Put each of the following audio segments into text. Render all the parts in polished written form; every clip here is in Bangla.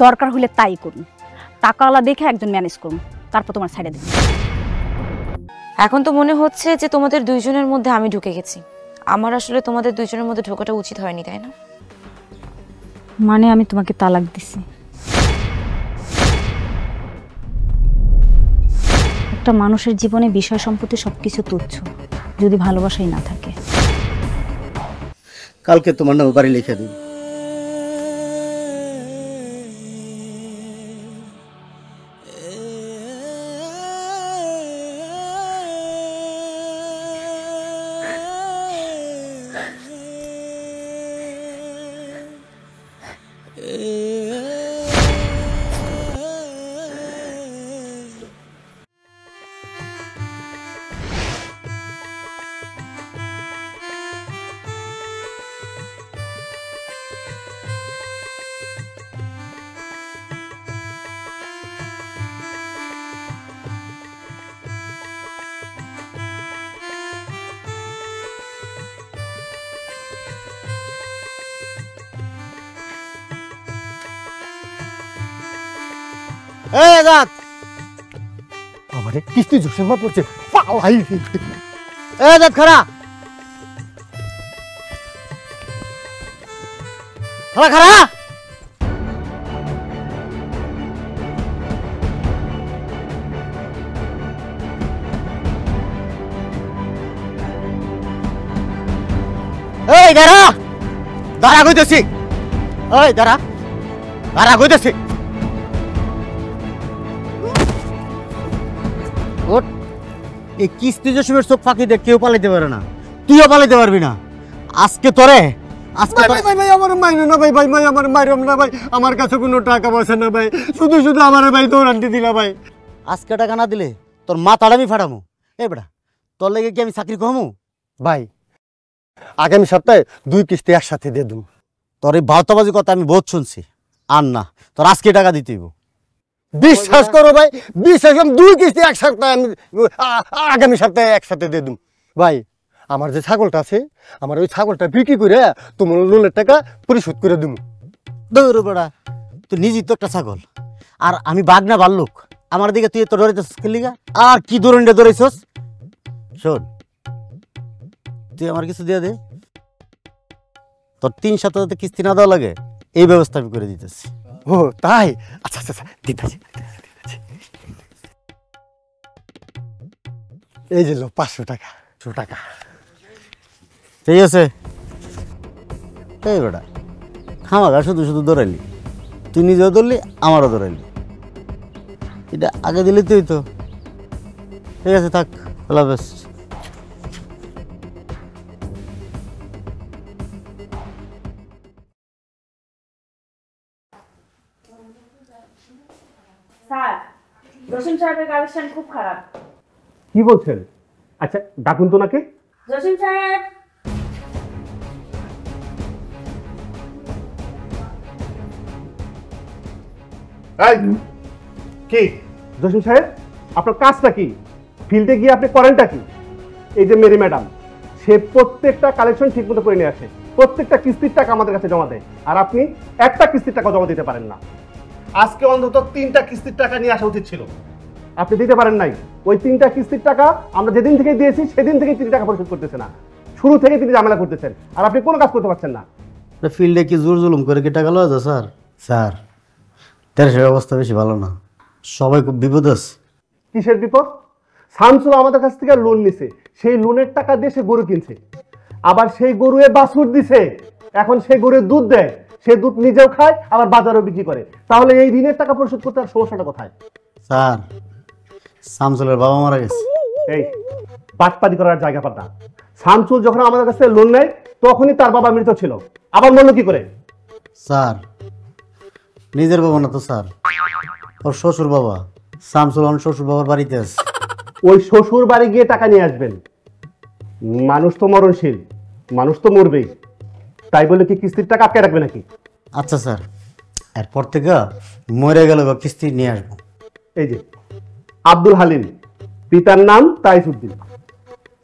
দরকার হলে তাই করুন, টাকাওয়ালা দেখে একজন ম্যানেজ করুন, তারপর তোমার সাইডে দিন। এখন তো মনে হচ্ছে যে তোমাদের দুইজনের মধ্যে আমি ঢুকে গেছি। আমার আসলে তোমাদের দুইজনের মধ্যে ঢোকাটা উচিত হয়নি, তাই না? মানে আমি তোমাকে তালাক দিছি। একটা মানুষের জীবনে বিষয় সম্পত্তি সবকিছু তুচ্ছ যদি ভালোবাসাই না থাকে। কালকে তোমার নামে বাড়ি লিখে দিন। আমারে কিস্তি জোসের মত পড়ছে পালাই খারা খারা খারা এই দাঁড়া দাঁড়া কইতেছি, ওই দাঁড়া দাঁড়া কইতেছি। এই কিস্তি জসিমের চোখ ফাঁকি দেখ কেউ পালাইতে পারে না, তুইও পালাইতে পারবি না। আজকে তোরে আজকে ভাই আমার মাইরো না ভাই, ভাই ভাই আমার মাইরো না ভাই, আমার কাছে কোনো টাকা পয়সা না ভাই, শুধু শুধু আমার ভাই দৌড়ান্তি দিলা ভাই। আজকে টাকা না দিলে তোর মাথাটা আমি ফাটামো। এই বেটা তোর লেগে কি আমি চাকরি কমু? ভাই আগামী সপ্তাহে 2 কিস্তি একসাথে দিয়ে দেব। তোর এই ভাওতাবাজি কথা আমি বহুত শুনছি, আর না তোর আজকে টাকা দিতে হইব। বিশ্বাস করো ভাই, বিশ্বাস করো 2 কিস্তি এক সপ্তাহে আমি আগামী সপ্তাহে একসাথে দিয়ে দেব। ভাই আমার যে ছাগলটা আছে, আমার ওই ছাগলটা বিক্রি করে তোমার লোনের টাকা পরিশোধ করে দেব। দৌড় বেড়া, তুই নিজেই তো একটা ছাগল, আর আমি বাঘ না ভাল্লুক? আমার দিকে তুই তো ডরাইতেছিস খেলিগা, আর কি দৌড়ে দৌড়াইছস? শোন, তুই আমার কিছু দিয়ে দে, তোর 3 সপ্তাহে কিস্তি না দেওয়া লাগে এই ব্যবস্থা আমি করে দিতেছি। ও তাই? আচ্ছা আচ্ছা আচ্ছা দিতেছি। এই যে 500 টাকা। ঠিক আছে। এই বেটা খামাগা শুধু শুধু দৌড়াইলি, তুই নিজেও দৌড়লি আমারও দৌড়াইলি, এটা আগে দিলি তুই তো। ঠিক আছে থাক, আল্লাহ হাফেজ। স্যার, জসিম সাহেবের কালেকশন খুব খারাপ। কি বলছেন? আচ্ছা ডাকুন তো নাকি। জসিম সাহেব। কি জসিম সাহেব, আপনার কাজটা কি? ফিল্ডে গিয়ে আপনি করেনটা কি? এই যে মেরি ম্যাডাম, সে প্রত্যেকটা কালেকশন ঠিক মতো করে নিয়ে আসে, প্রত্যেকটা কিস্তির টাকা আমাদের কাছে জমা দেয়, আর আপনি একটা কিস্তির টাকা জমা দিতে পারেন না। আজকে অন্তত 3টা কিস্তির টাকা নিয়ে আসা উচিত ছিল, আপনি দিতে পারেন নাই। ওই 3টা কিস্তির টাকা আমরা যেদিন থেকে দিয়েছি সেদিন থেকে তিনি টাকা পরিশোধ করতেছে না, শুরু থেকে তিনি ঝামেলা করতেছেন, আর আপনি কোনো কাজ করতে পারছেন না। ফিল্ডে কি জোর জুলুম করে কি টাকা লওয়া যায় স্যার? স্যার দেশের অবস্থা বেশি ভালো না, সবাই খুব বিপদ আছে। কিসের বিপদ? শামসুল আমাদের কাছ থেকে লোন নিছে, সেই লোনের টাকা দিয়ে সে গরু কিনছে, আবার সেই গরুয়ে বাছুর দিছে, এখন সেই গরুর দুধ দেয়, সে দুধ নিজেও খায় আবার বাজারেও বিক্রি করে। তাহলে এই ঋণের টাকা পরিশোধ করতে আর সমস্যাটা কোথায়? স্যার শামসুলের বাবা মারা গেছে। এই বাটপাতি করার জায়গা পাত না। শামসুল যখন আমাদের কাছে লোন নেয় তখনই তার বাবা মৃত ছিল, আবার মরল কি করে? স্যার নিজের বাবা না তো স্যার, ওর শ্বশুর বাবা। শামসুল ওর শ্বশুর বাবার বাড়িতে আছে। ওই শ্বশুর বাড়ি গিয়ে টাকা নিয়ে আসবেন। মানুষ তো মরণশীল, মানুষ তো মরবেই, তাই বলে কি কিস্তির টাকা আটকে রাখবে নাকি? আচ্ছা স্যার, এরপর থেকে মরে গেল কিস্তি নিয়ে আসবো। এই যে আব্দুল হালিম, পিতার নাম তাইজউদ্দিন,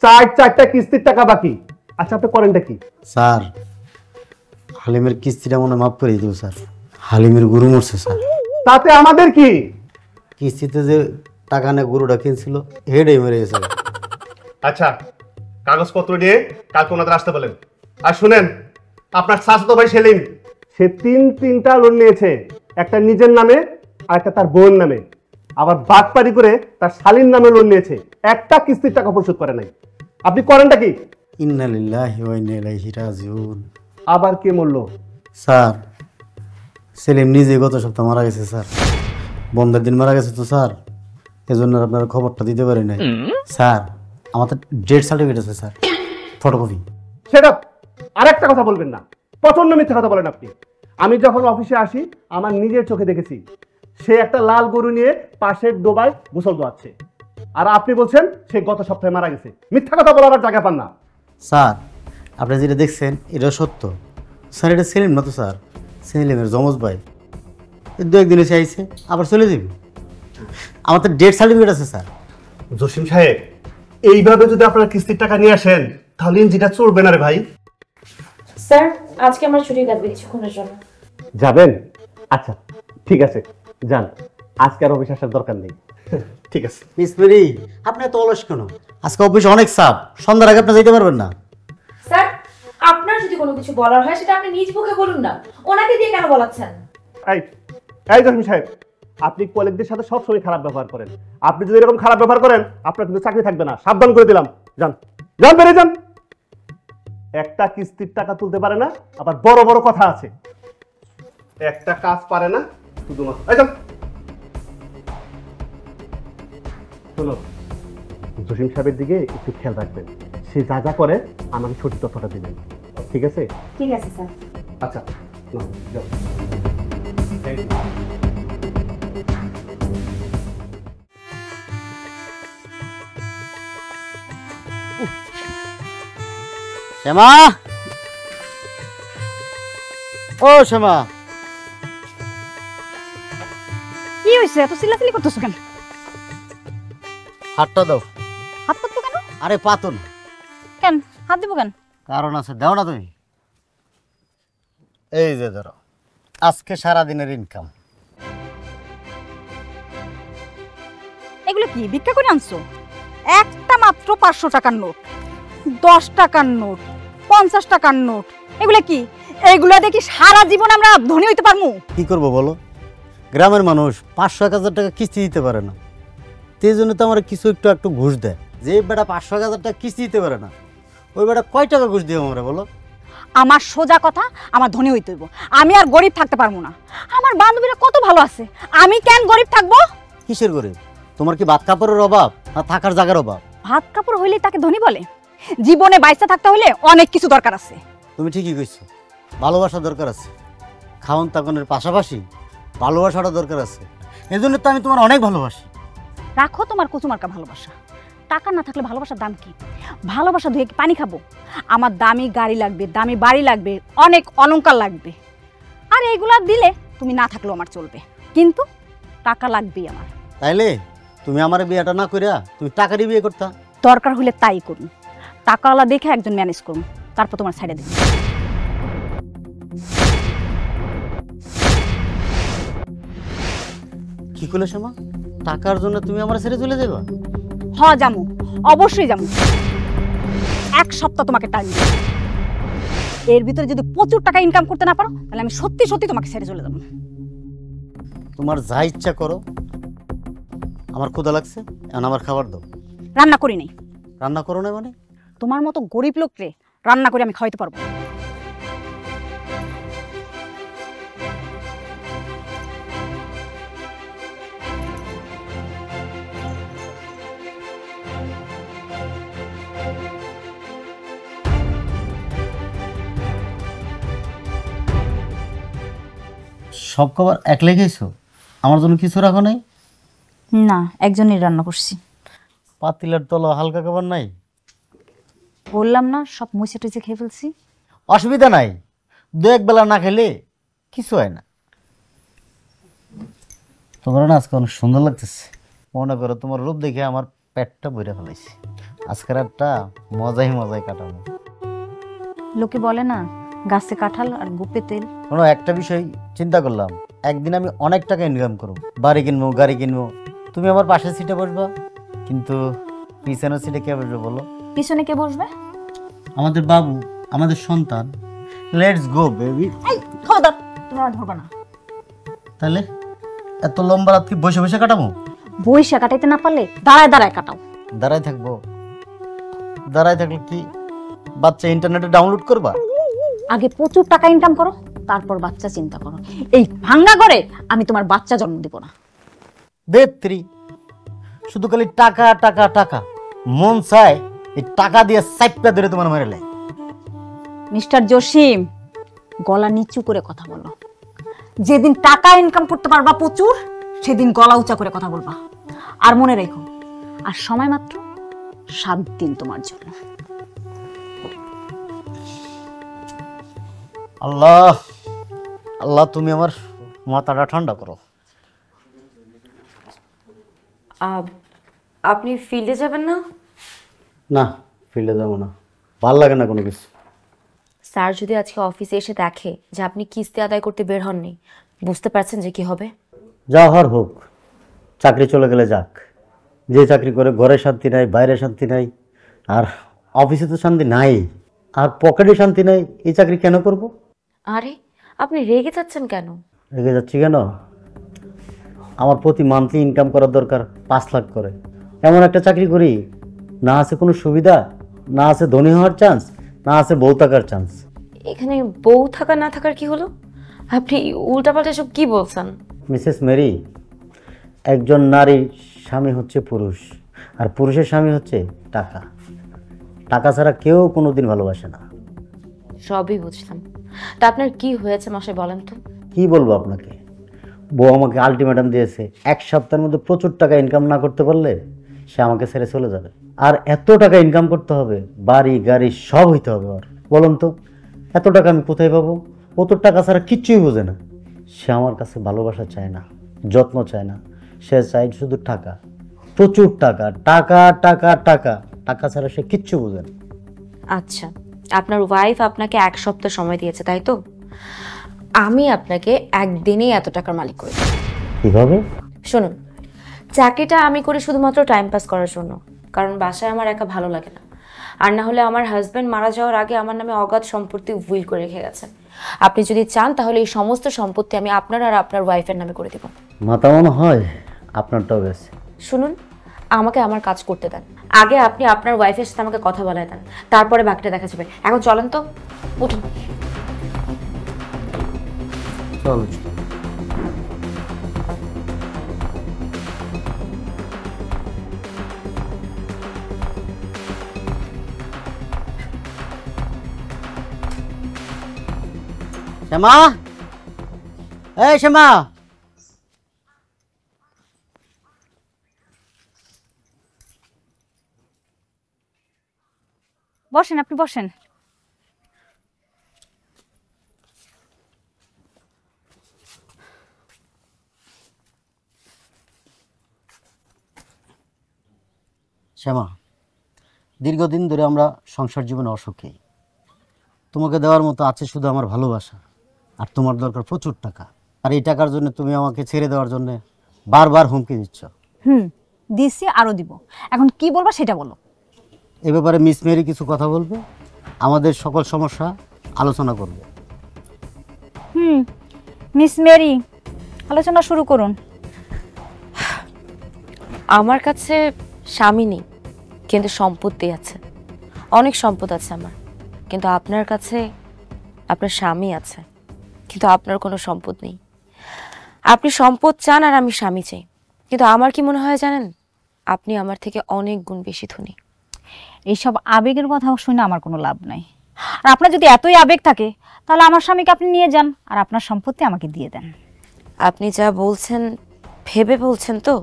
4টা কিস্তির টাকা বাকি। আচ্ছা আপনি করেনটা কি? স্যার হালিমের কিস্তিটা মনে মাফ করে দিও স্যার, হালিমের গরু মরছে স্যার। তাতে আমাদের কি? কিস্তিতে যে টাকা নিয়ে গরুটা কিনছিল হেডে মেরে গেছে। আচ্ছা, কাগজপত্র নিয়ে কালকে ওনাদের আসতে বলেন। আর শুনেন, আপনার চাচাতো ভাই সেলিম, সে তিনটা লোন নিয়েছে, একটা নিজের নামে আর একটা তার বোন নামে, আবার বাটপারি করে তার শালীর নামে লোন নিয়েছে, একটা কিস্তির টাকা পরিশোধ করে নাই। আপনি করেনটা কি? ইন্না লিল্লাহি ওয়া ইন্না ইলাইহি রাজিউন। আবার কে মরল? স্যার, সেলিম নিজে গত সপ্তাহ মারা গেছে স্যার। বন্ধের দিন মারা গেছে তো স্যার, এজন্য আপনার খবরটা দিতে পারি নাই স্যার। আমার তো ডেথ সার্টিফিকেট আছে স্যার, ফটোকপি। সেটা আরেকটা কথা বলবেন না, প্রচন্ড মিথ্যা কথা বলেন আপনি। আমি যখন অফিসে আসি আমার নিজের চোখে দেখেছি সে একটা লাল গরু নিয়ে পাশের ডোবায় গোসল দোয়াচ্ছে, আর আপনি বলছেন সে গত সপ্তাহে মারা গেছে। মিথ্যা কথা বলার আর জায়গা পান না। স্যার, আপনি যেটা দেখছেন এটা সত্য স্যার। এটা সেলিম না তো স্যার, সেলিমের যমজ ভাই। দু একদিন এসে আইছে, আবার চলে যাবে। আমার তো ডেথ সার্টিফিকেট আছে স্যার। জসিম সাহেব, এইভাবে যদি আপনারা কিস্তির টাকা নিয়ে আসেন তাহলে ইঞ্জিনটা চলবে না রে ভাই। স্যার, আজকে আমার ছুটি লাগবে কিছুক্ষণের জন্য। যাবেন? আচ্ছা ঠিক আছে, যান। আজকে আর অফিস আসার দরকার নেই। ঠিক আছে। মিসমেরি, আপনি এত অলস কেন? আজকে অফিসে অনেক চাপ, সন্ধ্যার আগে আপনি যেতে পারবেন না। স্যার, আপনার যদি কোনো কিছু বলার হয় সেটা আপনি নিজ মুখে বলুন না, ওনাকে দিয়ে কেন বলাচ্ছেন? এই জসিম সাহেব, আপনি কলিগদের সাথে সবসময় খারাপ ব্যবহার করেন। আপনি যদি এরকম খারাপ ব্যবহার করেন আপনার কিন্তু চাকরি থাকবে না, সাবধান করে দিলাম। যান যান, বেরিয়ে যান। একটা কিস্তির টাকা তুলতে পারে না, আবার বড় বড় কথা আছে। একটা কাজ পারে না শুধুমাত্র। এই যান। শোনো, জসিম সাহেবের দিকে একটু খেয়াল রাখবেন। সে যা যা করে আমাকে সঠিক তথ্যটা দিবেন, ঠিক আছে? ঠিক আছে স্যার। আচ্ছা, নাও, যাও। Thank you. শ্যামা, ও শ্যামা, কি হয়েছে? এত চিল্লাচিল্লি করতেছো কেন? হাতটা দাও। হাত পাতবো কেন? আরে পাতন। কেন হাত দিব কেন? কারণ আছে, দাও না তুমি। এই যে ধরো, আজকে সারাদিনের ইনকাম। এগুলো কি ভিক্ষা করে আনছো? একটা মাত্র 500 টাকার নোট, 10 টাকার নোট, 50 টাকার নোট, এগুলো কি? এগুলো দেখি সারা জীবন আমরা ধনী হইতে পারবো? কি করবো বলো, গ্রামের মানুষ 500-1000 টাকা কিস্তি দিতে পারে না। সেই জন্য তো আমার কিছু একটু ঘুষ দেয়। যে বেটা 500-1000 টাকা কিস্তি দিতে পারে না, ওই বেটা কয় টাকা ঘুষ দিয়ে আমরা বলো? আমার সোজা কথা, আমার ধনী হইতে হইব। আমি আর গরিব থাকতে পারবো না। আমার বান্ধবীরা কত ভালো আছে, আমি কেন গরিব থাকবো? কিসের গরিব? তোমার কি ভাত কাপড়ের অভাব না থাকার জায়গার অভাব? ভাত কাপড় হইলে তাকে ধনী বলে? জীবনে বাইচা থাকতে হইলে অনেক কিছু দরকার আছে। তুমি ঠিকই কইছো, ভালোবাসা দরকার আছে। খাওন তাকনের পাশাপাশি ভালোবাসাটা দরকার আছে। এই জন্য তো আমি তোমার অনেক ভালোবাসি। রাখো তোমার কুচুমার্কা ভালোবাসা। টাকা না থাকলে ভালোবাসার দাম কি? ভালোবাসা ধুয়ে কি পানি খাবো? আমার দামি গাড়ি লাগবে, দামি বাড়ি লাগবে, অনেক অলংকার লাগবে। আর এইগুলা দিলে তুমি না থাকলেও আমার চলবে, কিন্তু টাকা লাগবেই আমার। তাইলে তুমি আমার বিয়েটা না কইরা তুমি টাকারই বিয়ে করতা। দরকার হলে তাই করুন, টাকাওয়ালা দেখে একজন ম্যানেজ করুন, তারপর তোমার সাইডে দিন। কি করলে শ্যামা? টাকার জন্য তুমি আমার ছেড়ে চলে যাবা? হ যামু, অবশ্যই যামু। 1 সপ্তাহ তোমাকে টাইম দিই। এর ভিতরে যদি প্রচুর টাকা ইনকাম করতে না পারো তাহলে আমি সত্যি সত্যি তোমাকে ছেড়ে চলে যাবো। তোমার যা ইচ্ছা করো। আমার ক্ষুধা লাগছে, এখন আমার খাবার দাও। রান্না করি নাই। রান্না করো না মানে? তোমার মতো গরিব লোকরে রান্না করে আমি খাওয়াইতে পারবো? সব খাবার একলাই খাইছো? আমার জন্য কিছু রাখো নাই? না, একজনই রান্না করছি। পাতিলের তলা হালকা খাবার নাই? বললাম না, সব মুছে টুচে খেয়ে ফেলছি। অসুবিধা নাই, 2-1 বেলা না খেলে কিছু হয় না। তোমার না আজকে অনেক সুন্দর লাগতেছে। মনে করো তোমার রূপ দেখে আমার পেটটা ভরে ফেলাইছে। আজকের একটা মজাই কাটাবো। লোকে বলে না, গাছে কাঁঠাল আর গুপে তেল। কোনো একটা বিষয় চিন্তা করলাম, একদিন আমি অনেক টাকা ইনকাম করব, বাড়ি কিনবো, গাড়ি কিনবো, তুমি আমার পাশের সিটে বসবা, কিন্তু পিছনের সিটে কে বসবে বলো? পিছনে কে বসবে? আমাদের বাবু, আমাদের সন্তান। Let's go baby. এই খবরদার, তুমি আর ধরবা না। তাহলে এত লম্বা রাত কি বসে বসে কাটাবো? বইসা কাটাইতে না পারলে দাঁড়ায় দাঁড়ায় কাটাও। দাঁড়ায় থাকবো? দাঁড়ায় থাকলে কি বাচ্চা ইন্টারনেটে ডাউনলোড করবা? আগে প্রচুর টাকা ইনকাম করো, তারপর বাচ্চা চিন্তা করো। এই ভাঙ্গা করে আমি তোমার বাচ্চা জন্ম দিব না। দেত্রী, শুধু খালি টাকা টাকা টাকা, মন চায় এই টাকা দিয়ে সাইপটা ধরে তোমার মেরে লাই। মিস্টার জসিম, গলা নিচু করে কথা বলো। যেদিন টাকা ইনকাম করতে পারবা প্রচুর, সেদিন গলা উঁচা করে কথা বলবা। আর মনে রেখো, আর সময় মাত্র 7 দিন তোমার জন্য। আল্লাহ আল্লাহ, তুমি আমার মাথাটা ঠান্ডা করো। আপনি ফিল্ডে যাবেন না? না, ফিল্ডে যাবো না, ভাল লাগে না কোনো কিছু। স্যার যদি আজকে অফিসে এসে দেখে যে আপনি কিস্তি আদায় করতে বের হননি, বুঝতে পারছেন যে কি হবে? যা হওয়ার হোক, চাকরি চলে গেলে যাক। যে চাকরি করে ঘরে শান্তি নাই, বাইরে শান্তি নাই, আর অফিসে তো শান্তি নাই, আর পকেটে শান্তি নাই, এই চাকরি কেন করব? আরে আপনি রেগে যাচ্ছেন কেন? রেগে যাচ্ছি কেন? আমার প্রতি মান্থলি ইনকাম করার দরকার 5 লাখ করে। এমন একটা চাকরি করি, না আছে কোনো সুবিধা, না আছে ধনী হওয়ার চান্স, না আছে বউ থাকার চান্স। এখানে বউ থাকা না থাকার কি হলো? আপনি উল্টাপাল্টা সব কি বলছেন? মিসেস মেরি, একজন নারীর স্বামী হচ্ছে পুরুষ, আর পুরুষের স্বামী হচ্ছে টাকা। টাকা ছাড়া কেউ কোনোদিন ভালোবাসে না। সবই বুঝলাম, তা আপনার কি হয়েছে মশাই বলেন তো? কি বলবো আপনাকে, বউ আমাকে আলটিমেটাম দিয়েছে, 1 সপ্তাহের মধ্যে প্রচুর টাকা ইনকাম না করতে পারলে সে আমাকে ছেড়ে চলে যাবে। আর এত টাকা ইনকাম করতে হবে, বাড়ি গাড়ি সব হইতে হবে। আর বলুন তো, এত টাকা আমি কোথায় পাবো? ও তো টাকা ছাড়া কিচ্ছুই বোঝে না। সে আমার কাছে ভালোবাসা চায় না, যত্ন চায় না, সে চায় শুধু টাকা, প্রচুর টাকা, টাকা টাকা টাকা। টাকা ছাড়া সে কিচ্ছু বোঝে না। আচ্ছা, আপনার ওয়াইফ আপনাকে 1 সপ্তাহ সময় দিয়েছে, তাই তো? আমি আপনাকে একদিনেই এত টাকার মালিক করে দেব। কিভাবে? শুনুন, চাকরিটা আমি করি শুধুমাত্র টাইম পাস করার জন্য, কারণ বাসায় আমার একা ভালো লাগে না। আর না হলে আমার হাজব্যান্ড মারা যাওয়ার আগে আমার নামে অগাধ সম্পত্তি উইল করে রেখে গেছেন। আপনি যদি চান তাহলে এই সমস্ত সম্পত্তি আমি আপনার আর আপনার ওয়াইফের নামে করে দেব। মাথা মনে হয় আপনারটাও গেছে। শুনুন, আমাকে আমার কাজ করতে দেন। আগে আপনি আপনার ওয়াইফের সাথে আমাকে কথা বলায় দেন, তারপরে বাকিটা দেখা যাবে। এখন চলেন তো, উঠুন। চল। শ্যামা, এই শ্যামা, বসেন, আপনি বসেন। শ্যামা, দীর্ঘদিন ধরে আমরা সংসার জীবনে অসুখী। তোমাকে দেওয়ার মতো আছে শুধু আমার ভালোবাসা, আর তোমার দরকার প্রচুর টাকা। আর এই টাকার জন্য তুমি আমাকে ছেড়ে দেওয়ার জন্য বারবার হুমকি দিচ্ছ। দিচ্ছি, আরো দিব। এখন কি বলবা সেটা বলো। এ ব্যাপারে মিস মেরি কিছু কথা বলবে, আমাদের সকল সমস্যা আলোচনা করবে। মিস মেরি, আলোচনা শুরু করুন। আমার কাছে স্বামী নেই, কিন্তু সম্পত্তি আছে, অনেক সম্পদ আছে আমার। কিন্তু আপনার কাছে আপনার স্বামী আছে, কিন্তু আপনার কোনো সম্পদ নেই। আপনি সম্পদ চান আর আমি স্বামী চাই, কিন্তু আমার কি মনে হয় জানেন, আপনি আমার থেকে অনেক গুণ বেশি ধনী। এইসব আবেগের কথা শুনে আমার কোনো লাভ নাই। আর আপনার যদি এতই আবেগ থাকে, তাহলে আমার স্বামীকে আপনি নিয়ে যান, আর আপনার সম্পত্তি আমাকে দিয়ে দেন। আপনি যা বলছেন ভেবে বলছেন তো?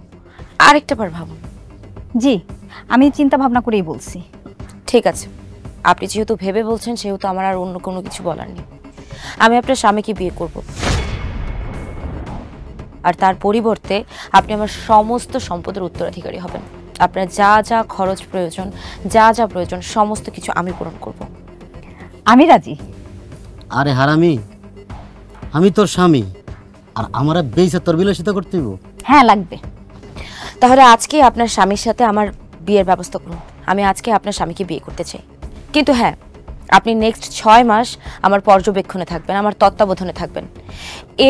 আরেকটা বার ভাবুন। জি, আমি চিন্তা ভাবনা করেই বলছি। ঠিক আছে, আপনি যেহেতু ভেবে বলছেন, সেহেতু আমার আর অন্য কোনো কিছু বলার নেই। আমি আপনার স্বামীকে বিয়ে করব, আর তার পরিবর্তে আপনি আমার সমস্ত সম্পদের উত্তরাধিকারী হবেন। আপনার যা যা খরচ প্রয়োজন, যা যা প্রয়োজন, সমস্ত কিছু আমি পূরণ করব। আমি রাজি। আরে হারামি, আমি তোর স্বামী, আর আমার বেইসা তোর বিলাসিতা করতে হইব? হ্যাঁ লাগবে। তাহলে আজকে আপনার স্বামীর সাথে আমার বিয়ের ব্যবস্থা করুন। আমি আজকে আপনার স্বামীকে বিয়ে করতে চাই, কিন্তু হ্যাঁ, আপনি নেক্সট 6 মাস আমার পর্যবেক্ষণে থাকবেন, আমার তত্ত্বাবধানে থাকবেন।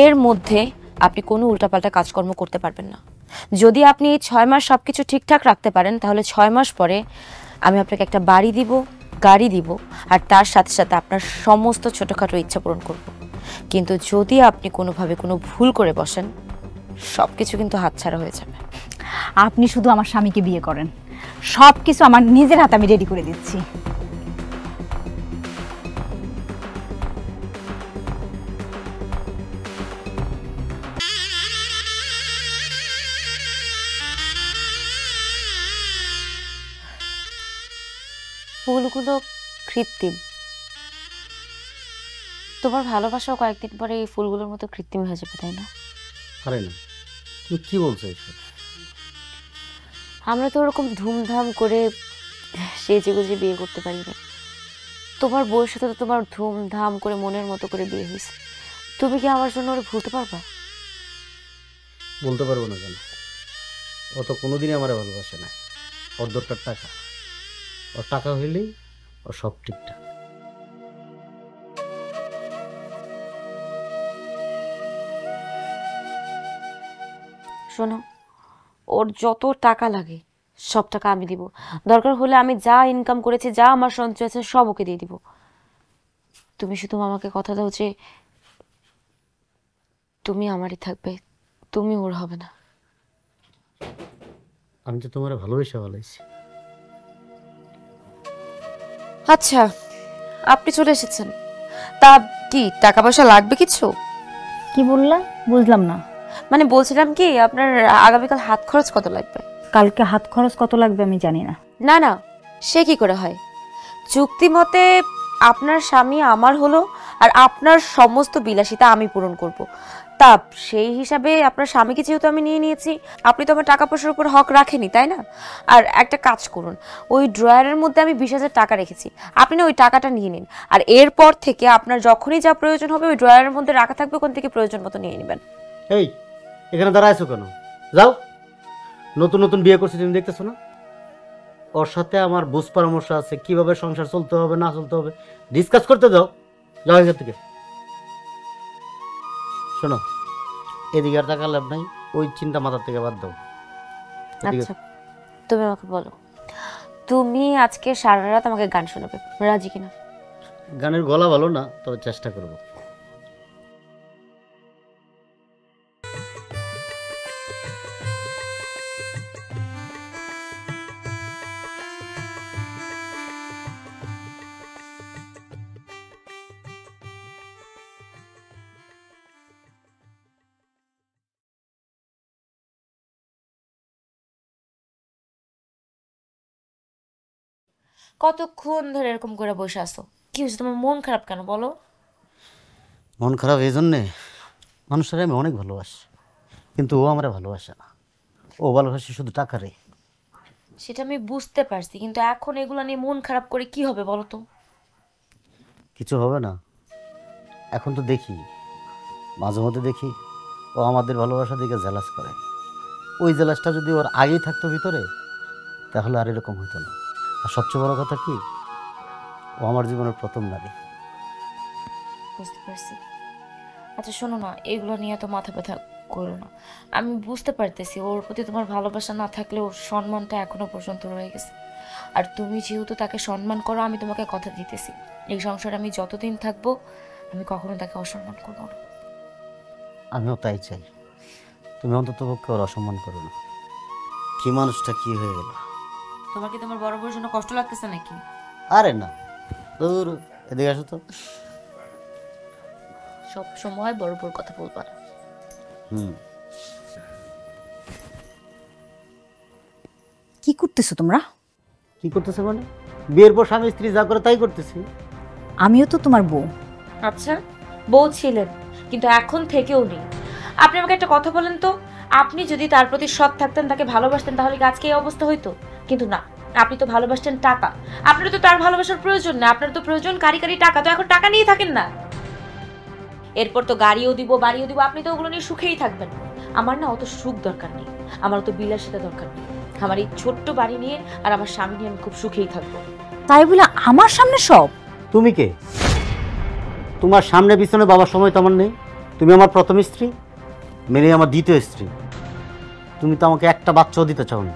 এর মধ্যে আপনি কোনো উল্টাপাল্টা কাজকর্ম করতে পারবেন না। যদি আপনি এই 6 মাস সব কিছু ঠিকঠাক রাখতে পারেন, তাহলে 6 মাস পরে আমি আপনাকে একটা বাড়ি দিব, গাড়ি দিব, আর তার সাথে সাথে আপনার সমস্ত ছোটোখাটো ইচ্ছা পূরণ করব। কিন্তু যদি আপনি কোনোভাবে কোনো ভুল করে বসেন, সব কিছু কিন্তু হাতছাড়া হয়ে যাবে। আপনি শুধু আমার স্বামীকে বিয়ে করেন, সব কিছু আমার নিজের হাতে আমি রেডি করে দিচ্ছি। ফুলগুলো কৃত্রিম, তোমার ভালোবাসাও কয়েকদিন পরে এই ফুলগুলোর মতো কৃত্রিম হয়ে যাবে, তাই না? আরে না, তুমি কি বলছো এসব? আমরা তো ওরকম ধুমধাম করে সেজে গুজে বিয়ে করতে পারি না। তোমার বউয়ের সাথে তো তোমার ধুমধাম করে মনের মতো করে বিয়ে হয়েছে। তুমি কি আমার জন্য ওরা ভুলতে পারবা? বলতে পারবো না কেন? ও তো কোনোদিনই আমার ভালোবাসে না। ওর দরকার টাকা, ওর টাকা হইলেই ও সব ঠিকঠাক। শোনো, ওর যত টাকা লাগে সব টাকা আমি দিব। দরকার হলে আমি যা ইনকাম করেছি, যা আমার সঞ্চয় আছে, সব ওকে দিয়ে দিব। তুমি শুধু আমাকে কথা দাও যে তুমি আমারই থাকবে, তুমি ওর হবে না। আমি তো তোমার ভালোবেসে ভালোইছি। আচ্ছা, আপনি চলে এসেছেন, তা কি টাকা পয়সা লাগবে কিছু? কি বললা? বুঝলাম না। মানে বলছিলাম কি, আপনার আগামীকাল হাত খরচ কত লাগবে? কালকে হাত খরচ কত লাগবে আমি জানি না। না না, সে কি করে হয়? চুক্তি মতে আপনার স্বামী আমার হলো, আর আপনার সমস্ত বিলাসিতা আমি পূরণ করব। তা সেই হিসাবে আপনার স্বামীকে যেহেতু আমি নিয়ে নিয়েছি, আপনি তো আমার টাকা পয়সার উপর হক রাখেনি, তাই না? আর একটা কাজ করুন, ওই ড্রয়ারের মধ্যে আমি 20,000 টাকা রেখেছি, আপনি না ওই টাকাটা নিয়ে নিন। আর এরপর থেকে আপনার যখনই যা প্রয়োজন হবে ওই ড্রয়ারের মধ্যে রাখা থাকবে, ওখান থেকে প্রয়োজন মতো নিয়ে নেবেন। এই, এখানে দাঁড়াইছো কেন? যাও। নতুন নতুন বিয়ে করছি, তুমি দেখতেছো না? ওর সাথে আমার বুঝ পরামর্শ আছে, কিভাবে সংসার চলতে হবে না চলতে হবে, ডিসকাস করতে দাও। যাও এখান থেকে। শোনো, এদিকে আর টাকা লাভ নাই, ওই চিন্তা মাথার থেকে বাদ দাও। আচ্ছা, তুমি আমাকে বলো, তুমি আজকে সারা রাত আমাকে গান শোনাবে, রাজি কিনা? গানের গলা ভালো না, তবে চেষ্টা করবো। কতক্ষণ ধরে এরকম করে বসে আছো? কি হয়েছে, তোমার মন খারাপ কেন বলো? মন খারাপ এই জন্যে, মানুষটাকে আমি অনেক ভালোবাসি, কিন্তু ও আমার ভালোবাসে না। ও ভালোবাসে শুধু টাকারে। সেটা আমি বুঝতে পারছি, কিন্তু এখন এগুলো নিয়ে মন খারাপ করে কি হবে বলো তো? কিছু হবে না। এখন তো দেখি, মাঝে মধ্যে দেখি ও আমাদের ভালোবাসা দিকে জেলাস করে। ওই জেলাসটা যদি ওর আগেই থাকতো ভিতরে, তাহলে আর এরকম হতো না। আর সবচেয়ে বড় কথা কি, ও আমার জীবনের প্রথম নারী। বুঝতে পারছি। আচ্ছা শোনো না, এগুলো নিয়ে তো মাথা ব্যথা করো না। আমি বুঝতে পারতেছি ওর প্রতি তোমার ভালোবাসা না থাকলেও সম্মানটা এখনো পর্যন্ত রয়ে গেছে। আর তুমি যেহেতু তাকে সম্মান করো, আমি তোমাকে কথা দিতেছি, এই সংসারে আমি যতদিন থাকবো আমি কখনো তাকে অসম্মান করবো না। আমিও তাই চাই। তুমি অন্তত পক্ষে ওর অসম্মান করো না। কি মানুষটা কি হয়ে গেল? তোমার কি তোমার বড় বড় জন্য কষ্ট লাগতেছে নাকি? আরে না, দূর, এদিকে আসো তো। সব সময় বড় বড় কথা বলবা না। কি করতেছো তোমরা? কি করতেছে মানে? বিয়ের পর স্বামী স্ত্রী যা করে তাই করতেছি। আমিও তো তোমার বউ। আচ্ছা, বউ ছিলেন, কিন্তু এখন থেকেও নেই। আপনি আমাকে একটা কথা বলেন তো, আপনি যদি তার প্রতি সৎ থাকতেন, তাকে ভালোবাসতেন, তাহলে কি আজকে এই অবস্থা হইতো? কিন্তু না, আপনি তো ভালোবাসতেন টাকা। আপনার তো তার ভালোবাসার প্রয়োজন না, আপনার তো প্রয়োজন কারি কারি টাকা। তো এখন টাকা নিয়ে থাকেন না। এরপর তো গাড়িও দিব, বাড়িও দিব, আপনি তো ওগুলো নিয়ে সুখেই থাকবেন। আমার না অত সুখ দরকার নেই, আমার অত বিলাসিতা দরকার নেই। আমার এই ছোট্ট বাড়ি নিয়ে আর আমার স্বামী নিয়ে আমি খুব সুখেই থাকবো। তাই বলে আমার সামনে সব? তুমি কে? তোমার সামনে পিছনে বাবার সময় তো আমার নেই। তুমি আমার প্রথম স্ত্রী, মেনে আমার দ্বিতীয় স্ত্রী। তুমি তো আমাকে একটা বাচ্চাও দিতে চাও না।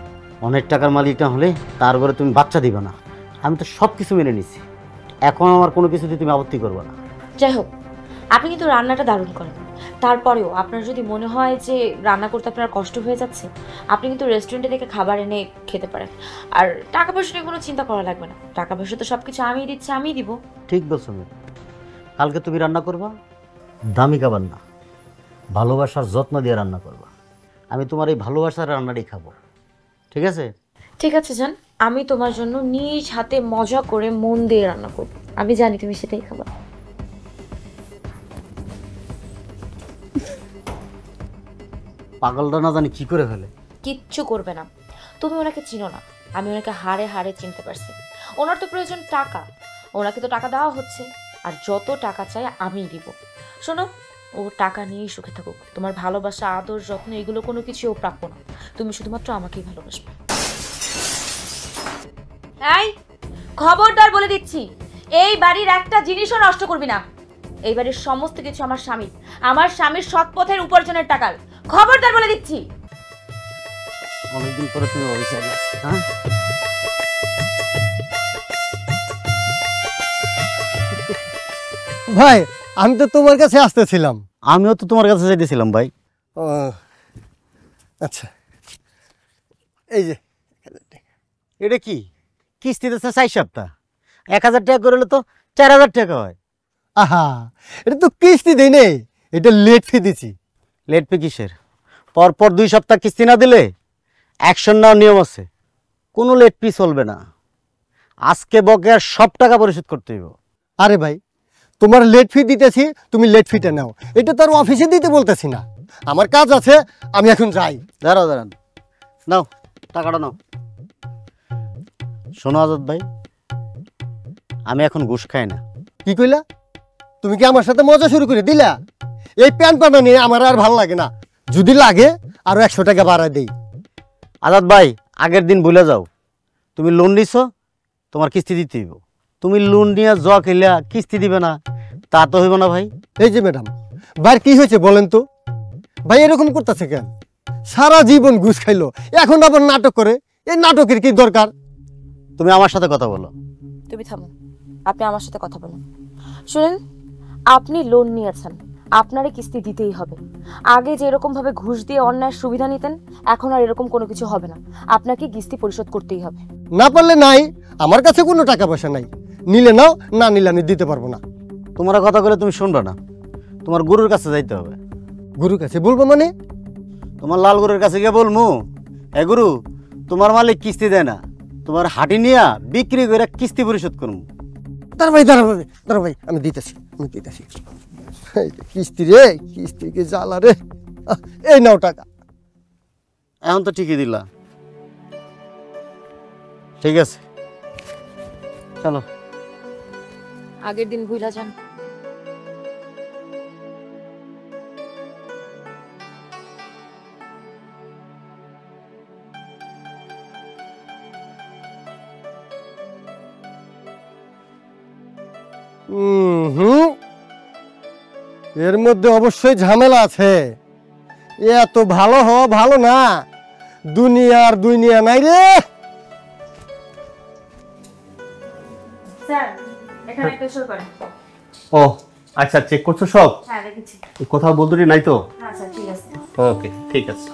অনেক টাকার মালিক না হলে তারপরে তুমি বাচ্চা দিবে না। আমি তো সব কিছু মেনে নিছি, এখন আমার কোনো কিছুতে তুমি আপত্তি করবে না। যাই হোক, আপনি কিন্তু রান্নাটা দারুণ করেন। তারপরেও আপনার যদি মনে হয় যে রান্না করতে আপনার কষ্ট হয়ে যাচ্ছে, আপনি কিন্তু রেস্টুরেন্টে থেকে খাবার এনে খেতে পারেন। আর টাকা পয়সা নিয়ে কোনো চিন্তা করা লাগবে না, টাকা পয়সা তো সব কিছু আমিই দিচ্ছি, আমিই দিব। ঠিক বলছো মেয়ে। কালকে তুমি রান্না করবা, দামি খাবার না, ভালোবাসার যত্ন দিয়ে রান্না করবা। আমি তোমার এই ভালোবাসার রান্নাটাই খাবো, ঠিক আছে? ঠিক আছে জান, আমি তোমার জন্য নিজ হাতে মজা করে মন দিয়ে রান্না করবো। আমি জানি তুমি সেটাই খাবা। পাগলটা না জানি কি করে ফেলে। কিচ্ছু করবে না, তুমি ওনাকে চিনো না, আমি ওনাকে হাড়ে হাড়ে চিনতে পারছি। ওনার তো প্রয়োজন টাকা, ওনাকে তো টাকা দেওয়া হচ্ছে, আর যত টাকা চাই আমিই দিব। শোনো, ও টাকা নিয়েই সুখে থাকুক, তোমার ভালোবাসা, আদর, যত্ন এগুলো কোনো কিছু ও প্রাপ্য না। তুমি শুধুমাত্র আমাকেই ভালোবাসবে। এই খবরদার বলে দিচ্ছি, এই বাড়ির একটা জিনিসও নষ্ট করবি না। এই বাড়ির সমস্ত কিছু আমার স্বামীর, আমার স্বামীর সৎ পথের উপার্জনের টাকার। খবরদার বলে দিচ্ছি। অনেকদিন পরে তুমি অফিসে এলে, হ্যাঁ? ভাই আমি তো তোমার কাছে আসতেছিলাম। আমিও তো তোমার কাছে যাইতেছিলাম ভাই। ও আচ্ছা, এই যে এটা কি কিস্তিতে 4 সপ্তাহ, 1000 টাকা করে হলে তো 4000 টাকা হয়। আহা, এটা তো কিস্তি দেই নেই, এটা লেট ফি দিছি। লেট পে কিসের? পরপর 2 সপ্তাহ কিস্তি না দিলে অ্যাকশন নেওয়ার নিয়ম আছে, কোনো লেট ফি চলবে না। আজকে বকেয়ার সব টাকা পরিশোধ করতে হইব। আরে ভাই, তোমার লেট ফি দিতেছি, তুমি লেট ফিটা নাও, এটা তো আর অফিসে দিতে বলতেছি না। আমার কাজ আছে, আমি এখন যাই। দাঁড়ান, নাও টাকাটা নাও। শোনো আজাদ ভাই, আমি এখন ঘুষ খাই না। কি কইলা? তুমি কি আমার সাথে মজা শুরু করে দিলা? এই প্যান্ট পানা নিয়ে আমার আর ভালো লাগে না, যদি লাগে আরো 100 টাকা বাড়ায় দেই। আজাদ ভাই, আগের দিন ভুলে যাও। তুমি লোন নিছো, তোমার কিস্তি দিতে হইব। তুমি লোন নিয়ে জ খেলিয়া কিস্তি দিবে না, তা তো হইব না ভাই। এই যে ম্যাডাম, ভাই কি হয়েছে বলেন তো? ভাই এরকম করতেছে কেন? সারা জীবন ঘুষ খাইলো, এখন আবার নাটক করে। এই নাটকের কি দরকার? তুমি আমার সাথে কথা বলো। তুমি থামো, আপনি আমার সাথে কথা বলুন। শুনেন, আপনি লোন নিয়েছেন, আপনারে কিস্তি দিতেই হবে। আগে যে এরকম ভাবে ঘুষ দিয়ে অন্যায় সুবিধা নিতেন, এখন আর এরকম কোনো কিছু হবে না। আপনাকে কিস্তি পরিশোধ করতেই হবে। না পারলে নাই, আমার কাছে কোনো টাকা পয়সা নাই। নিলে নাও, না নিলে আমি দিতে পারবো না। তোমার কথা বলে তুমি শুনবে না, তোমার গুরুর কাছে যাইতে হবে। গুরুর কাছে বলবো মানে? তোমার লাল গুরুর কাছে গিয়ে বলমু, এ গুরু, তোমার মালিক কিস্তি দেয় না, তোমার হাঁটি নিয়া বিক্রি করে কিস্তি পরিশোধ করবো। দাঁড়া ভাই, আমি দিতেছি। এই যে কিস্তি রে, কিস্তি কি জ্বালা রে। এই নাও টাকা। এখন তো ঠিকই দিলা, ঠিক আছে চলো। আগের দিন ভুলা যান। এর মধ্যে অবশ্যই ঝামেলা আছে। এত ভালো হওয়া ভালো না, দুনিয়ার দুনিয়া নাই রে। স্যার, এখানে একটা সই করেন। ও আচ্ছা, চেক করছো সব? হ্যাঁ, দেখেছি। কোথাও বলতুরি নাই তো? হ্যাঁ স্যার, ঠিক আছে। ওকে, ঠিক আছে।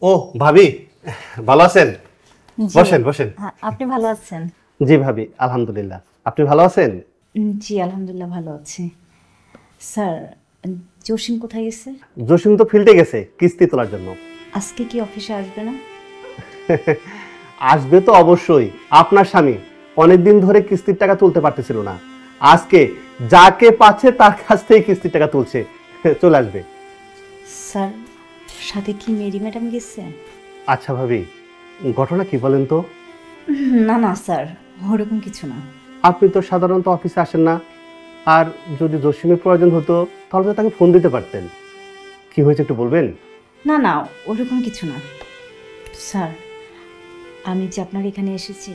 ও ভাবি, ভালো আছেন? বসেন বসেন। আপনি ভালো আছেন? জি ভাবি, আলহামদুলিল্লাহ। আপনি ভালো আছেন? জি আলহামদুলিল্লাহ ভালো আছি। স্যার, জসিম কোথায় গেছে? জসিম তো ফিল্ডে গেছে কিস্তি তোলার জন্য। আজকে কি অফিসে আসবে না? আসবে তো অবশ্যই। আপনার স্বামী অনেকদিন ধরে কিস্তির টাকা তুলতে পারতেছিল না, আজকে যাকে পাচ্ছে তার কাছ থেকে কিস্তির টাকা তুলছে, চলে আসবে। স্যার, সাথে কি মেরি ম্যাডাম গেছে? আচ্ছা ভাবি, ঘটনা কি বলেন তো? না না স্যার, ওরকম কিছু না। আপনি তো সাধারণত অফিসে আসেন না, আর যদি জসিমের প্রয়োজন হতো তাহলে তো তাকে ফোন দিতে পারতেন। কি হয়েছে একটু বলবেন? না না, ওরকম কিছু না স্যার। আমি যে আপনার এখানে এসেছি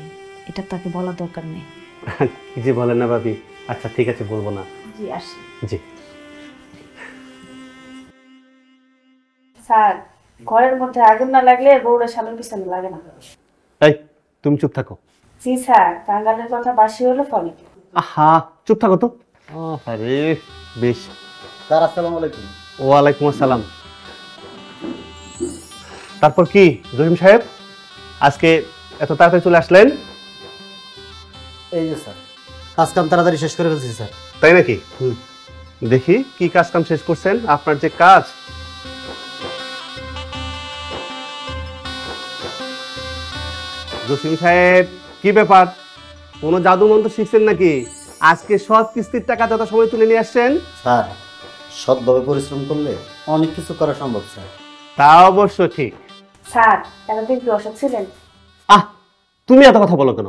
এটা তাকে বলার দরকার নেই। কি যে বলেন না ভাবি। আচ্ছা ঠিক আছে, বলবো না। জি আসি। জি। স্যার, ঘরের মধ্যে আগুন না লাগলে বউরা শালের পিছনে লাগে না। এই তুমি চুপ থাকো। জি স্যার, কাঙ্গালের কথা বাসি হলো ফলে। আহা চুপ থাকো তো। আরে বেশ। স্যার আসসালামু আলাইকুম। ওয়ালাইকুম আসসালাম। তারপর কি জহিম সাহেব, আজকে এত তাড়াতাড়ি চলে আসলেন? এই যে স্যার, কাজ কাম তাড়াতাড়ি শেষ করে ফেলছি স্যার। তাই নাকি? দেখি কি কাজ কাম শেষ করছেন। আপনার যে কাজ, জসিম সাহেব কি ব্যাপার, কোনো জাদু মন্ত্র শিখছেন নাকি? আজকে সব কিস্তির টাকা যত সময় তুলে নিয়ে আসছেন। স্যার, সৎভাবে পরিশ্রম করলে অনেক কিছু করা সম্ভব স্যার। তা অবশ্য ঠিক। স্যার, এতদিন কি অসুখ ছিলেন? আহ, তুমি এত কথা বলো কেন?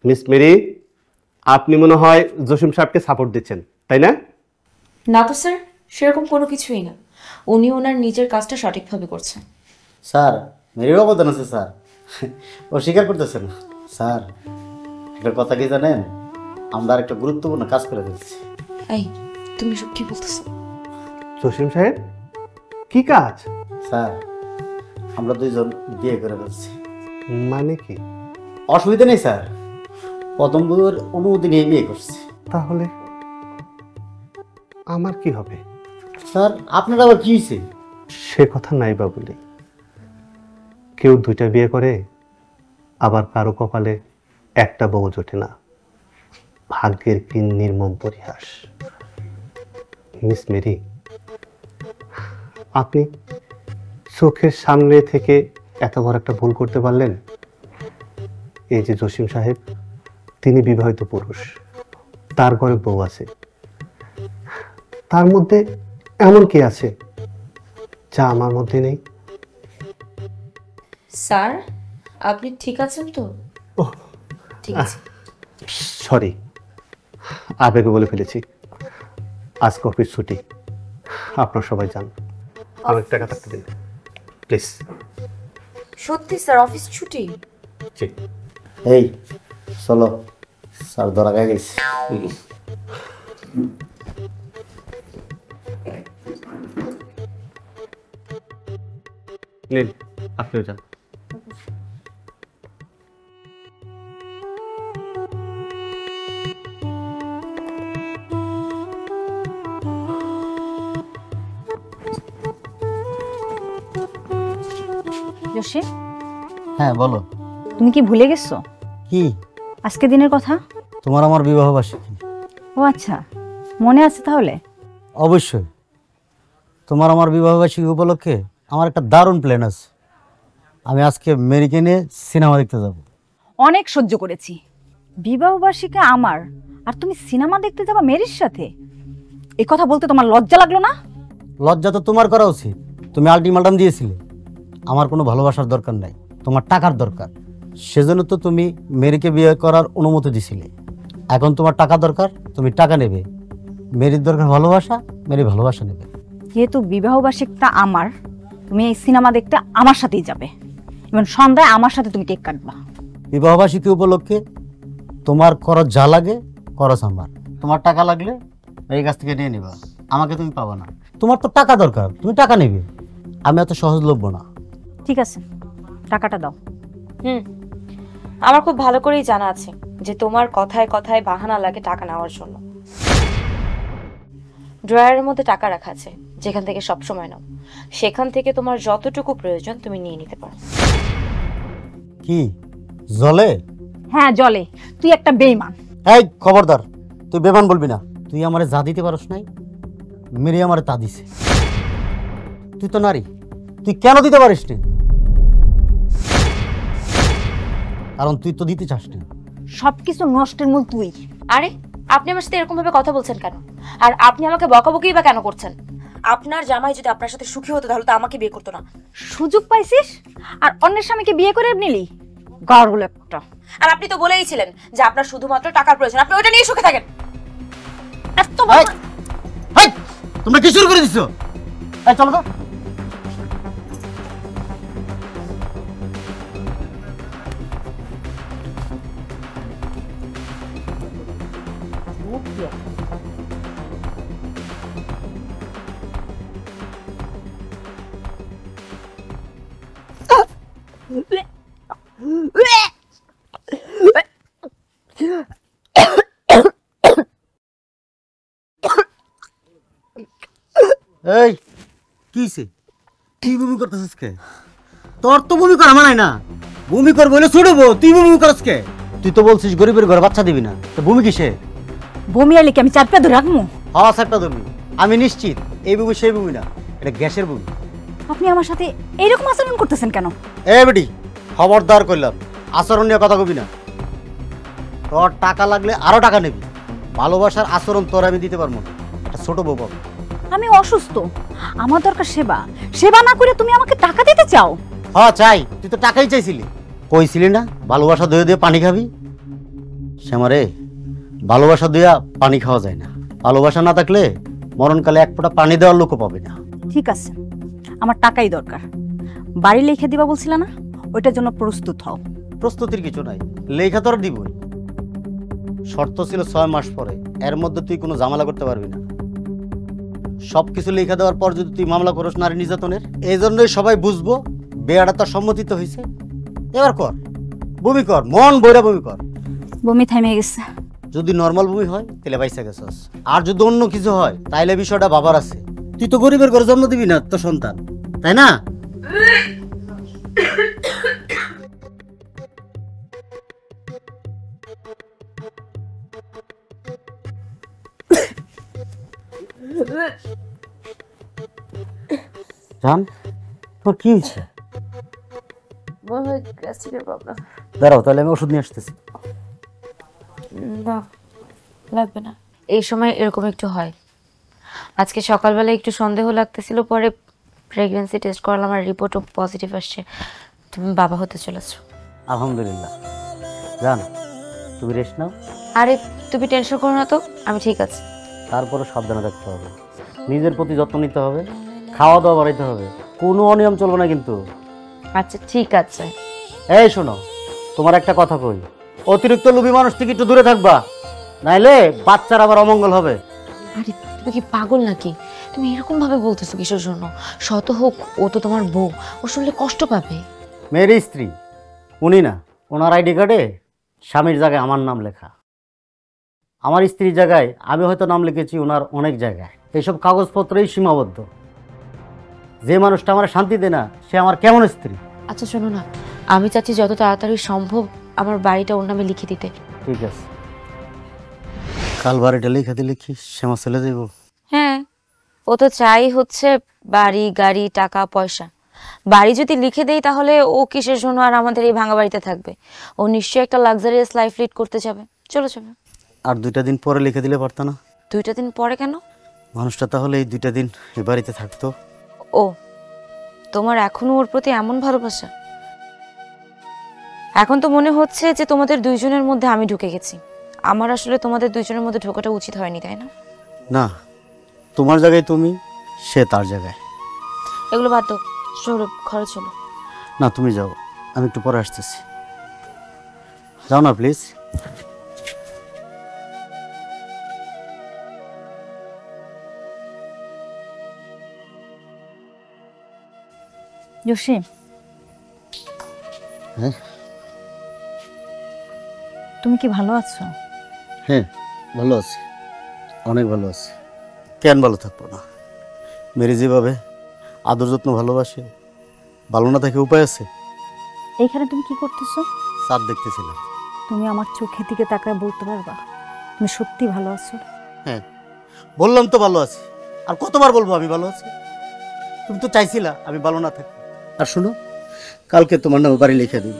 মিস মেরি, আপনি মনে হয় জসিম সাহেবকে সাপোর্ট দিচ্ছেন, তাই না? না তো স্যার, সেরকম কোনো কিছুই না। উনি ওনার নিজের কাজটা সঠিকভাবে করছেন। স্যার, মেরির অবদান আছে স্যার, ও স্বীকার করতেছেন। স্যার, একটা কথা কি জানেন, আমরা আর একটা গুরুত্বপূর্ণ কাজ করে ফেলছি। এই, তুমি সব কি বলতেছো? জসিম সাহেব কি কাজ? স্যার, আমরা দুইজন বিয়ে করে ফেলছি। মানে কি? অসুবিধা নেই স্যার, প্রথম বউয়ের অনুমতি নিয়ে বিয়ে করছি। তাহলে আমার কি হবে? স্যার, আপনার আবার কি হয়েছে? সে কথা নাই বা বলি, কেউ দুইটা বিয়ে করে, আবার কারো কপালে একটা বউ জোটে না। ভাগ্যের কি নির্মম পরিহাস। মিস মেরি, আপনি চোখের সামনে থেকে এত বড় একটা ভুল করতে পারলেন। এই যে জসিম সাহেব, তিনি বিবাহিত পুরুষ, তার ঘরে বউ আছে, তার মধ্যে এমন কি আছে যা আমার মধ্যে নেই? স্যার, আপনি ঠিক আছেন তো? ঠিক আছে। সরি, আবেগে বলে ফেলেছি। আজকে অফিস ছুটি, আপনার সবাই যান। আমার টাকা থাকতে দিন প্লিজ। সত্যি স্যার, অফিস ছুটি? জি। এই চলো, স্যার ধরা খাই গেছে। নিন, আপনিও যান। জসিম, হ্যাঁ বলো। তুমি কি ভুলে গেছো কি? আজকে দিনের কথা? তোমার আমার বিবাহ বার্ষিকী। ও আচ্ছা, মনে আছে তাহলে? অবশ্যই, তোমার আমার বিবাহ বার্ষিকী উপলক্ষে আমার একটা দারুণ প্ল্যান আছে। আমি আজকে মেরিকে নিয়ে সিনেমা দেখতে যাব। অনেক সহ্য করেছি, বিবাহ বার্ষিকী আমার, আর তুমি সিনেমা দেখতে যাবা মেরির সাথে? এই কথা বলতে তোমার লজ্জা লাগলো না? লজ্জা তো তোমার করা উচিত। তুমি আলটিমেটাম দিয়েছিলে, আমার কোনো ভালোবাসার দরকার নাই, তোমার টাকার দরকার। সেজন্য তো তুমি মেরিকে বিয়ে করার অনুমতি দিছিলে। এখন তোমার টাকা দরকার, তুমি টাকা নেবে। মেরির দরকার ভালোবাসা, মেরি ভালোবাসা নেবে। যেহেতু বিবাহ বার্ষিকীটা আমার, তুমি এই সিনেমা দেখতে আমার সাথেই যাবে এবং সন্ধ্যায় আমার সাথে তুমি কেক কাটবা। বিবাহ বার্ষিকী উপলক্ষে তোমার খরচ যা লাগে খরচ আমার। তোমার টাকা লাগলে মেরির কাছ থেকে নিয়ে নিবা, আমাকে তুমি পাবা না। তোমার তো টাকা দরকার, তুমি টাকা নেবে। আমি এত সহজলভ্য না। ঠিক আছে, টাকাটা দাও। আমার খুব ভালো করেই জানা আছে যে তোমার কথায় কথায় বাহানা লাগে টাকা নেওয়ার জন্য। ড্রয়ারের মধ্যে টাকা রাখা আছে, যেখান থেকে সব সময় নাও। সেখান থেকে তোমার যতটুকু প্রয়োজন তুমি নিয়ে নিতে পারো। কি জলে? হ্যাঁ জলে। তুই একটা বেঈমান। এই খবরদার, তুই বেমান বলবি না। তুই আমারে যা দিতে পারস নাই, মেরি আমারে তা দিছে। তুই তো নারী, তুই কেন দিতে পারিস না? কারণ তুই তো দিতে চাস না। সবকিছু নষ্টের মূল তুই। আরে, আপনি আমার সাথে এরকম ভাবে কথা বলছেন কেন? আর আপনি আমাকে বকাবকি বা কেন করছেন? আপনার জামাই যদি আপনার সাথে সুখী হতো তাহলে তো আমাকে বিয়ে করতো না। সুযোগ পাইছিস আর অন্যের স্বামীকে বিয়ে করে নিলি? গর্বল একটা। আর আপনি তো বলেইছিলেন যে আপনার শুধুমাত্র টাকার প্রয়োজন, আপনি ওইটা নিয়ে সুখে থাকেন। এত বড় হেই, তোমরা কি শুরু করে দিছো? এই চলো তো। এই কি হইছে? তুই বমি করতেছিস কে? তোর তো বমি করা মানায় না। বমি কর বলে ছুটবো, তুই বমি করছ কে? তুই তো বলছিস গরিবের ঘরে বাচ্চা দিবি না, তো বমি কিসে? বমি আইলে কি আমি চার পা ধরে রাখবো? হ্যাঁ সাপটা ধরবি। আমি নিশ্চিত এই বমি সেই বমি না, এটা গ্যাসের বমি। আপনি আমার সাথে এইরকম আচরণ করতেছেন কেন? এ বেটি, খবরদার করলাম, আচরণ নিয়ে কথা কবি না। তোর টাকা লাগলে আরো টাকা নিবি, ভালোবাসার আচরণ তোর আমি দিতে পারবো না। একটা ছোট বউ পাবো। আমি অসুস্থ, আমার দরকার সেবা। সেবা না করে তুমি আমাকে টাকা দিতে চাও? হ্যাঁ চাই, তুই তো টাকাই চাইছিলি। কইছিলি না ভালোবাসা ধুয়ে দিয়ে পানি খাবি? শ্যামারে, ভালোবাসা ধুয়া পানি খাওয়া যায় না। ভালোবাসা না থাকলে মরণকালে এক ফোঁটা পানি দেওয়ার লোকও পাবে না। ঠিক আছে, আমার টাকাই দরকার। বাড়ি লিখে দিবা বলছিল না, ওইটার জন্য প্রস্তুত হও। প্রস্তুতির কিছু নাই, লেখা তোর দিবই। শর্ত ছিল 6 মাস পরে, এর মধ্যে তুই কোনো ঝামেলা করতে পারবি না। সবকিছু লেখা দেওয়ার পর যদি তুই মামলা করিস নারী নির্যাতনের, এই জন্যই সবাই বুঝবো বেয়াটা তোর সম্মতিত হয়েছে। এবার কর, বমি কর, মন বইরা বমি কর। বমি থামে গেছে। যদি নর্মাল বমি হয় তাহলে বাইসা গেছস, আর যদি অন্য কিছু হয় তাইলে বিষয়টা বাবার আছে। তুই তো গরিবের ঘরে জন্ম দিবি না তোর সন্তান, তাই না? জান, তোর কি হয়েছে? গ্যাস্ট্রিকের প্রবলেম। দাঁড়াও, তাহলে আমি ওষুধ নিয়ে আসতেছি। না, লাগবে না। এই সময় এরকম একটু হয়। আজকে সকালবেলা একটু সন্দেহ লাগতেছিল, পরে প্রেগন্যান্সি টেস্ট করলাম আর রিপোর্টও পজিটিভ আসছে। তুমি বাবা হতে চলেছো। আলহামদুলিল্লাহ। জান, তুমি রেস্ট নাও। আরে তুমি টেনশন করো না তো, আমি ঠিক আছি। তারপরে সাবধানে থাকতে হবে, নিজের প্রতি যত্ন নিতে হবে, খাওয়া দাওয়া বাড়াইতে হবে, কোনো অনিয়ম চলবে না কিন্তু। আচ্ছা ঠিক আছে। এই শোনো, তোমার একটা কথা কই, অতিরিক্ত লোভী মানুষ থেকে একটু দূরে থাকবা, নাইলে বাচ্চার আবার অমঙ্গল হবে। আরে তুমি কি পাগল নাকি? তুমি এরকম ভাবে বলতেছো কিসের জন্য? শত হোক ও তো তোমার বউ, ও শুনলে কষ্ট পাবে। মেয়ের স্ত্রী উনি না, ওনার আইডি কার্ডে স্বামীর জায়গায় আমার নাম লেখা। আমার স্ত্রীর জায়গায় আমি হয়তো নাম লিখেছি ওনার অনেক জায়গায়। এইসব কাগজপত্রই সীমাবদ্ধ। যে মানুষটা আমার শান্তি দেয় না, সে আমার কেমন স্ত্রী? আচ্ছা শোনো না, আমি চাচ্ছি যত তাড়াতাড়ি সম্ভব আমার বাড়িটা ওর নামে লিখে দিতে। ঠিক আছে, কাল বাড়িটা লিখে দিলে কি শ্যামা চলে যাইব? হ্যাঁ, ও তো চাই হচ্ছে বাড়ি গাড়ি টাকা পয়সা। বাড়ি যদি লিখে দেই তাহলে ও কিসের জন্য আর আমাদের এই ভাঙা বাড়িতে থাকবে? ও নিশ্চয়ই একটা লাক্সারিয়াস লাইফ লিড করতে যাবে, চলে যাবে। আর 2টা দিন পরে লিখে দিলে পারতো না? 2টা দিন পরে কেন? মানুষটা তাহলে এই 2টা দিন এই বাড়িতে থাকতো। ও, তোমার এখনো ওর প্রতি এমন ভালোবাসা? এখন তো মনে হচ্ছে যে তোমাদের দুইজনের মধ্যে আমি ঢুকে গেছি। আমার আসলে তোমাদের দুইজনের মধ্যে ঢোকাটা উচিত হয়নি, তাই না? না, তোমার জায়গায় তুমি, সে তার জায়গায়। এগুলো বাদ দাও, চলো ঘরে চলো। না তুমি যাও, আমি একটু পরে আসতেছি। যাও না প্লিজ। জসিম, হ্যাঁ তুমি কি ভালো আছো? হ্যাঁ ভালো আছি, অনেক ভালো আছি। কেন ভালো থাকবো না? মেরে যেভাবে আদর যত্ন ভালোবাসে, ভালো না থাকে উপায় আছে? এইখানে তুমি কি করতেছো? চাঁদ দেখতেছিলাম। তুমি আমার চোখের দিকে তাকায় বলতে পারবা তুমি সত্যি ভালো আছো? হ্যাঁ বললাম তো ভালো আছি, আর কতবার বলবো আমি ভালো আছি? তুমি তো চাইছিলা আমি ভালো না থাকি। আর শুনো, কালকে তোমার নামে বাড়ি লিখে দিই।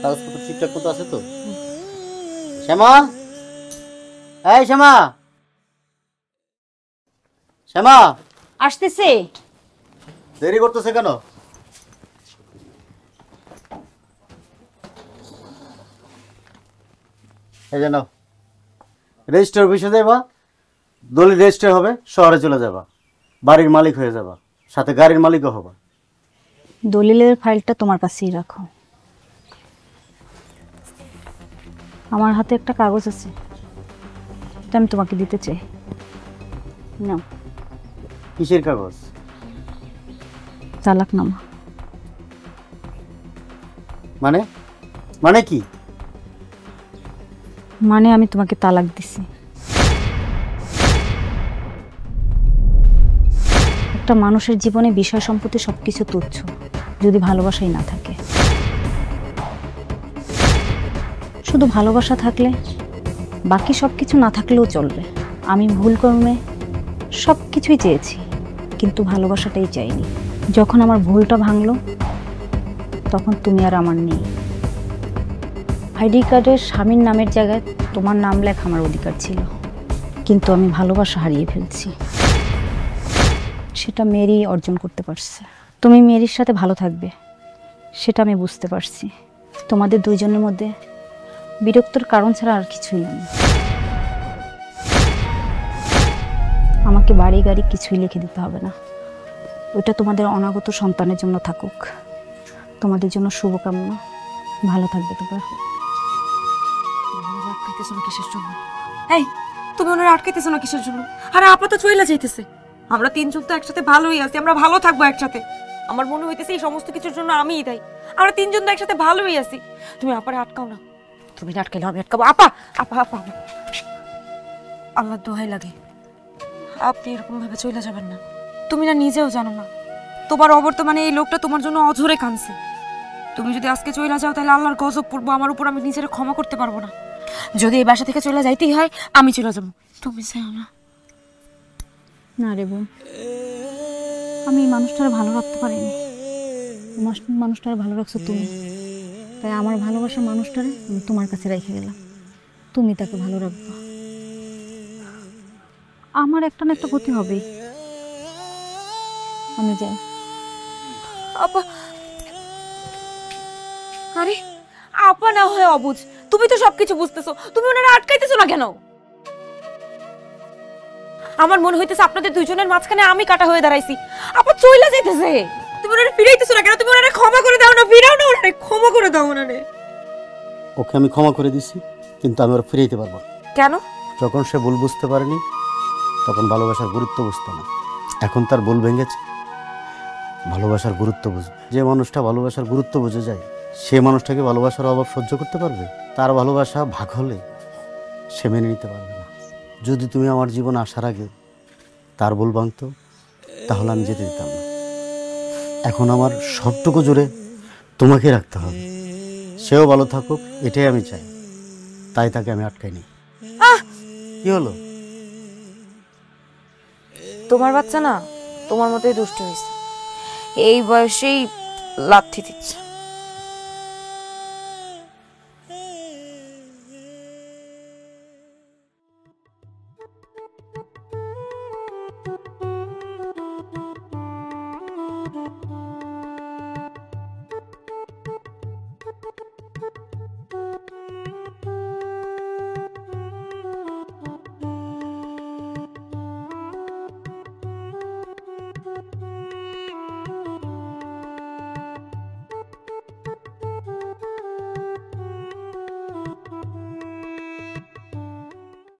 কাগজপত্র ঠিকঠাক মতো আছে তো? শ্যামা, এই শ্যামা, শ্যামা, আসতেছে। দেরি করতেছে কেন? এই যে নাও, রেজিস্টার অফিসে যাবা, দলিল রেজিস্টার হবে, শহরে চলে যাবা, বাড়ির মালিক হয়ে যাবা, সাথে গাড়ির মালিকও হবা। দলিলের ফাইলটা তোমার কাছেই রাখো। আমার হাতে একটা কাগজ আছে, এটা আমি তোমাকে দিতে চাই। নাও। কিসের কাগজ? তালাকনামা। মানে মানে কি? মানে আমি তোমাকে তালাক দিছি। একটা মানুষের জীবনে বিষয় সম্পত্তি সবকিছু তুচ্ছ যদি ভালোবাসাই না থাকে। শুধু ভালোবাসা থাকলে বাকি সবকিছু না থাকলেও চলবে। আমি ভুল কর্মে সবকিছুই চেয়েছি, কিন্তু ভালোবাসাটাই চাইনি। যখন আমার ভুলটা ভাঙলো তখন তুমি আর আমার নেই। আইডি কার্ডের স্বামীর নামের জায়গায় তোমার নাম লেখা আমার অধিকার ছিল, কিন্তু আমি ভালোবাসা হারিয়ে ফেলছি। সেটা মেরি অর্জন করতে পারছে। তুমি মেরির সাথে ভালো থাকবে সেটা আমি বুঝতে পারছি। তোমাদের দুইজনের মধ্যে বিরক্তর কারণ ছাড়া আর কিছুই নেই। আমাকে বাড়ি গাড়ি কিছুই লিখে দিতে হবে না, ওইটা তোমাদের অনাগত সন্তানের জন্য থাকুক। তোমাদের জন্য শুভকামনা। ভালো থাকবে তোমরা। এই, তুমি ওনারা আটকাইতেছো না কিসের জন্য? আরে আপা তো চইলা যাইতেছে। আমরা তিনজন তো একসাথে ভালোই আছি, আমরা ভালো থাকবো একসাথে। আমার মনে হইতেছে এই সমস্ত কিছুর জন্য আমিই দায়ী। আমরা তিনজন তো একসাথে ভালোই আছি। তুমি আপারে আটকাও না। তুমি না আটকাইলে আমি আটকাবো। আপা আপা আপা, আল্লাহ দোহাই লাগে, আপনি এরকম ভাবে চলে যাবেন না। তুমি না নিজেও জানো না তোমার অবর্তমানে এই লোকটা তোমার জন্য অঝরে কাঁদছে। তুমি যদি আজকে চলে যাও তাহলে আল্লাহর গজব পড়বো আমার উপর। আমি নিজের ক্ষমা করতে পারবো না। যদি এই বাসা থেকে চলে যাইতেই হয় আমি চলে যাবো। তুমি চাও না? না রে বোন, আমি এই মানুষটারে ভালো রাখতে পারিনি। মানুষটারে ভালো রাখছো তুমি, তাই আমার ভালোবাসার মানুষটারে আমি তোমার কাছে রেখে গেলাম। তুমি তাকে ভালো রাখবা। আমার একটা না একটা ক্ষতি হবেই। আমি যাই। আপা, আরে আপা না হয় অবুঝ, তুমি তো সবকিছু বুঝতেছো, তুমি ওনারা আটকাইতেছো না কেন? আমার মনে হইতেছে আপনাদের দুইজনের মাঝখানে আমি কাটা হয়ে দাঁড়াইছি। আপা চইলা যাইতেছে, তুমি ওনারা ফিরাইতেছো না কেন? তুমি ওনারা ক্ষমা করে দাও না, ফিরাও না ওনারে, ক্ষমা করে দাও ওনারে। ওকে আমি ক্ষমা করে দিছি, কিন্তু আমি ওর ফিরাইতে পারবো না। কেন? যখন সে ভুল বুঝতে পারেনি তখন ভালোবাসার গুরুত্ব বুঝতো না। এখন তার ভুল ভেঙেছে, ভালোবাসার গুরুত্ব বুঝবে। যে মানুষটা ভালোবাসার গুরুত্ব বুঝে যায় সে মানুষটাকে ভালোবাসার অভাব সহ্য করতে পারবে? তার ভালোবাসা ভাগ হলে সে মেনে নিতে পারবে না। যদি তুমি আমার জীবনে আসার আগে তার ভুল ভাঙতো তাহলে আমি যেতে দিতাম না। এখন আমার সবটুকু জুড়ে তোমাকে রাখতে হবে। সেও ভালো থাকুক এটাই আমি চাই, তাই তাকে আমি আটকাইনি। কি হলো? তোমার বাচ্চা না তোমার মতোই দুষ্ট হয়েছে, এই বয়সেই লাথি দিচ্ছে।